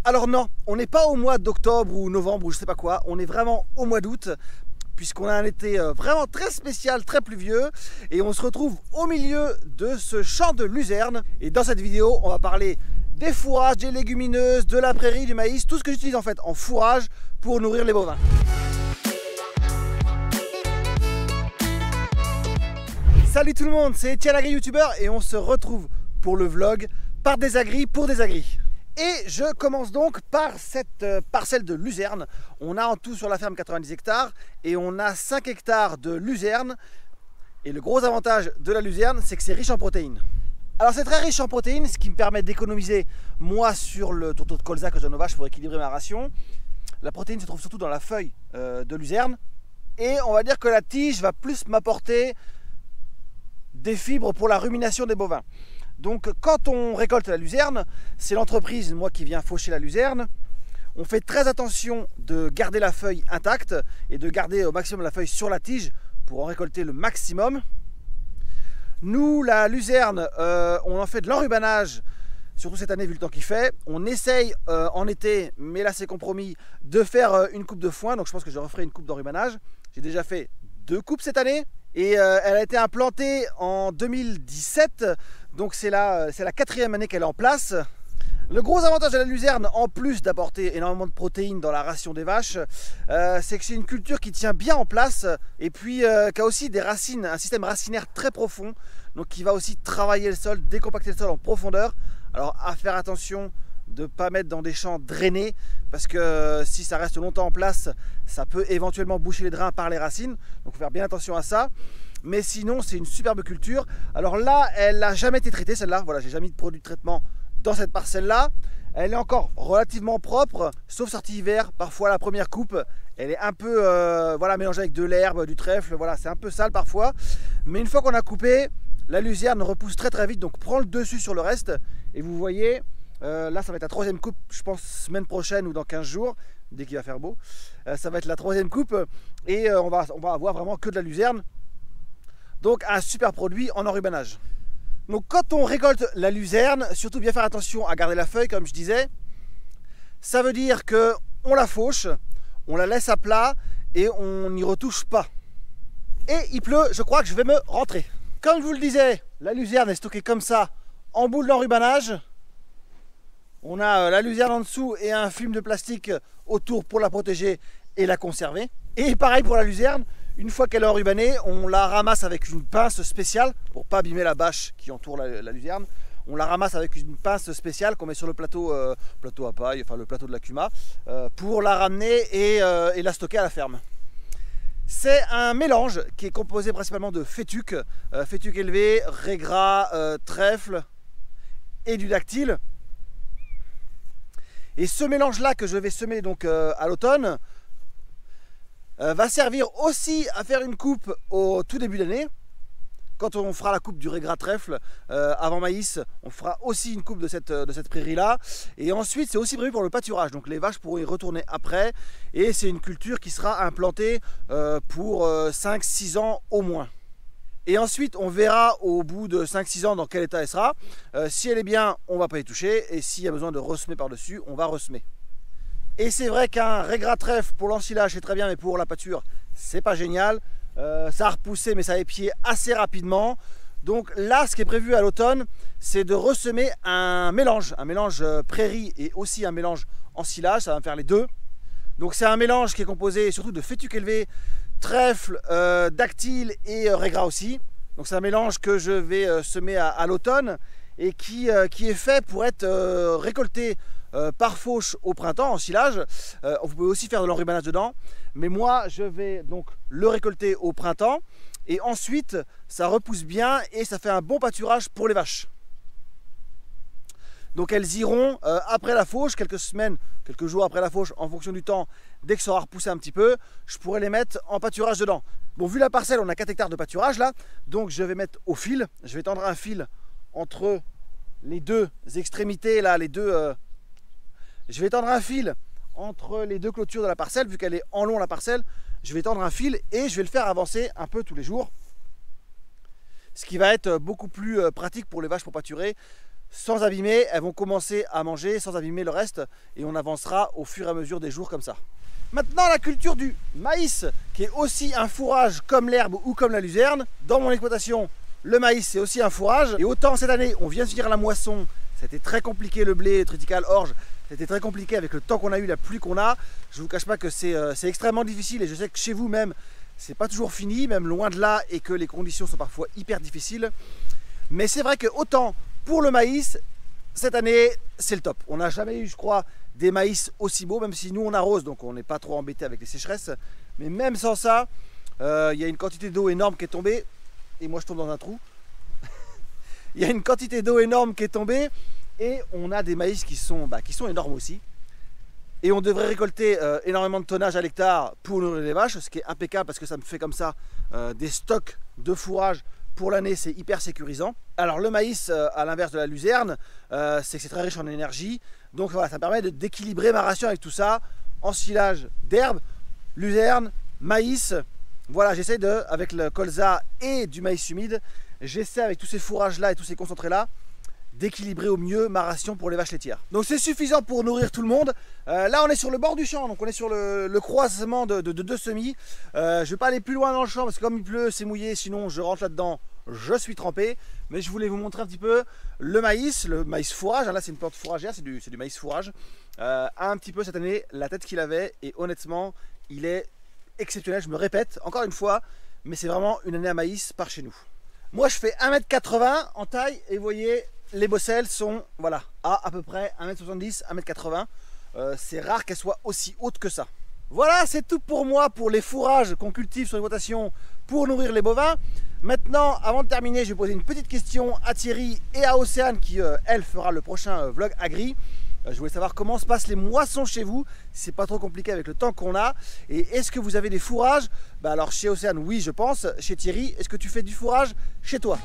Alors non, on n'est pas au mois d'octobre ou novembre ou je sais pas quoi, on est vraiment au mois d'août, puisqu'on a un été vraiment très spécial, très pluvieux, et on se retrouve au milieu de ce champ de luzerne. Et dans cette vidéo, on va parler des fourrages, des légumineuses, de la prairie, du maïs, tout ce que j'utilise en fait en fourrage pour nourrir les bovins. Salut tout le monde, c'est Etienne Agri YouTuber et on se retrouve pour le vlog Par des agris pour des agris. Et je commence donc par cette parcelle de luzerne. On a en tout sur la ferme 90 hectares et on a 5 hectares de luzerne. Et le gros avantage de la luzerne, c'est que c'est riche en protéines. Alors c'est très riche en protéines, ce qui me permet d'économiser moi sur le tourteau de colza que je donne aux vaches pour équilibrer ma ration. La protéine se trouve surtout dans la feuille de luzerne. Et on va dire que la tige va plus m'apporter des fibres pour la rumination des bovins. Donc quand on récolte la luzerne, c'est l'entreprise, moi, qui vient faucher la luzerne. On fait très attention de garder la feuille intacte et de garder au maximum la feuille sur la tige pour en récolter le maximum. Nous, la luzerne, on en fait de l'enrubanage, surtout cette année vu le temps qu'il fait. On essaye en été, mais là c'est compromis, de faire une coupe de foin. Donc je pense que je referai une coupe d'enrubanage. J'ai déjà fait 2 coupes cette année. Et elle a été implantée en 2017, donc c'est la 4e année qu'elle est en place. Le gros avantage de la luzerne, en plus d'apporter énormément de protéines dans la ration des vaches, c'est que c'est une culture qui tient bien en place et puis qui a aussi des racines, un système racinaire très profond, donc qui va aussi travailler le sol, décompacter le sol en profondeur. Alors à faire attention de ne pas mettre dans des champs drainés, parce que si ça reste longtemps en place, ça peut éventuellement boucher les drains par les racines, donc il faut faire bien attention à ça. Mais sinon c'est une superbe culture. Alors là, elle n'a jamais été traitée, celle-là, voilà, j'ai jamais mis de produit de traitement dans cette parcelle là. Elle est encore relativement propre, sauf sortie hiver. Parfois la première coupe, elle est un peu voilà, mélangée avec de l'herbe, du trèfle, voilà, c'est un peu sale parfois. Mais une fois qu'on a coupé, la luzerne repousse très très vite, donc prend le dessus sur le reste. Et vous voyez, là ça va être la 3e coupe, je pense semaine prochaine ou dans 15 jours, dès qu'il va faire beau. Ça va être la 3e coupe et on va avoir vraiment que de la luzerne. Donc un super produit en enrubanage. Donc quand on récolte la luzerne, surtout bien faire attention à garder la feuille comme je disais. Ça veut dire que on la fauche, on la laisse à plat et on n'y retouche pas. Et il pleut, je crois que je vais me rentrer. Comme je vous le disais, la luzerne est stockée comme ça en boule d'enrubanage. On a la luzerne en dessous et un film de plastique autour pour la protéger et la conserver. Et pareil pour la luzerne, une fois qu'elle est enrubanée, on la ramasse avec une pince spéciale pour pas abîmer la bâche qui entoure la luzerne. On la ramasse avec une pince spéciale qu'on met sur le plateau, plateau à paille, enfin le plateau de la cuma, pour la ramener et la stocker à la ferme. C'est un mélange qui est composé principalement de fétuc, fétuc élevé, raies gras, trèfle et du dactyle. Et ce mélange-là que je vais semer donc à l'automne va servir aussi à faire une coupe au tout début d'année. Quand on fera la coupe du raies gras trèfle avant maïs, on fera aussi une coupe de cette prairie-là. Et ensuite, c'est aussi prévu pour le pâturage. Donc les vaches pourront y retourner après. Et c'est une culture qui sera implantée pour 5-6 ans au moins. Et ensuite, on verra au bout de 5-6 ans dans quel état elle sera. Si elle est bien, on ne va pas y toucher. Et s'il y a besoin de ressemer par-dessus, on va ressemer. Et c'est vrai qu'un raies gras trèfle pour l'ensilage c'est très bien, mais pour la pâture, c'est pas génial. Ça a repoussé, mais ça a épié assez rapidement. Donc là, ce qui est prévu à l'automne, c'est de ressemer un mélange prairie et aussi un mélange ensilage. Ça va faire les deux. Donc c'est un mélange qui est composé surtout de fétuc élevé, trèfle, dactyle et raies gras aussi. Donc c'est un mélange que je vais semer à l'automne et qui est fait pour être récolté par fauche au printemps en silage. Vous pouvez aussi faire de l'enrubanage dedans, mais moi je vais donc le récolter au printemps et ensuite ça repousse bien et ça fait un bon pâturage pour les vaches. Donc elles iront après la fauche, quelques semaines, quelques jours après la fauche, en fonction du temps. Dès que ça aura repoussé un petit peu, je pourrai les mettre en pâturage dedans. Bon, vu la parcelle, on a 4 hectares de pâturage là, donc je vais mettre au fil. Je vais tendre un fil entre les deux extrémités là, je vais tendre un fil entre les 2 clôtures de la parcelle, vu qu'elle est en long la parcelle. Je vais tendre un fil et je vais le faire avancer un peu tous les jours. Ce qui va être beaucoup plus pratique pour les vaches pour pâturer. sans abîmer. Elles vont commencer à manger sans abîmer le reste et on avancera au fur et à mesure des jours comme ça. Maintenant, la culture du maïs, qui est aussi un fourrage comme l'herbe ou comme la luzerne. Dans mon exploitation, le maïs, c'est aussi un fourrage. Et autant cette année, on vient de finir la moisson. C'était très compliqué, le blé, le triticale, orge. C'était très compliqué avec le temps qu'on a eu, la pluie qu'on a. Je ne vous cache pas que c'est extrêmement difficile. Et je sais que chez vous même, c'est pas toujours fini, même loin de là. Et que les conditions sont parfois hyper difficiles. Mais c'est vrai que autant pour le maïs, cette année, c'est le top. On n'a jamais eu, je crois, des maïs aussi beaux, même si nous on arrose, donc on n'est pas trop embêté avec les sécheresses. Mais même sans ça, il y a une quantité d'eau énorme qui est tombée. Et moi je tombe dans un trou. Il y a une quantité d'eau énorme qui est tombée. Et on a des maïs qui sont énormes aussi. Et on devrait récolter énormément de tonnage à l'hectare pour nourrir les vaches, ce qui est impeccable parce que ça me fait comme ça des stocks de fourrage pour l'année, c'est hyper sécurisant. Alors le maïs, à l'inverse de la luzerne, c'est que c'est très riche en énergie. Donc voilà, ça me permet d'équilibrer ma ration avec tout ça, ensilage d'herbe, luzerne, maïs. Voilà, j'essaie avec le colza et du maïs humide, j'essaie avec tous ces fourrages là et tous ces concentrés là, d'équilibrer au mieux ma ration pour les vaches laitières. Donc c'est suffisant pour nourrir tout le monde. Là on est sur le bord du champ, donc on est sur le croisement de deux semis. Je ne vais pas aller plus loin dans le champ parce que comme il pleut, c'est mouillé, sinon je rentre là-dedans, je suis trempé. Mais je voulais vous montrer un petit peu le maïs fourrage. Là c'est une plante fourragère, c'est du maïs fourrage. Un petit peu cette année la tête qu'il avait et honnêtement il est exceptionnel. Je me répète encore une fois, mais c'est vraiment une année à maïs par chez nous. Moi je fais 1,80 m en taille et vous voyez, les bosselles sont voilà, à peu près 1,70 m, 1,80 m. C'est rare qu'elles soient aussi hautes que ça. Voilà, c'est tout pour moi pour les fourrages qu'on cultive sur l'exploitation pour nourrir les bovins. Maintenant, avant de terminer, je vais poser une petite question à Thierry et à Océane qui, elle, fera le prochain vlog agri. Je voulais savoir comment se passent les moissons chez vous, si c'est pas trop compliqué avec le temps qu'on a. Et est-ce que vous avez des fourrages? Alors chez Océane, oui, je pense. Chez Thierry, est-ce que tu fais du fourrage chez toi?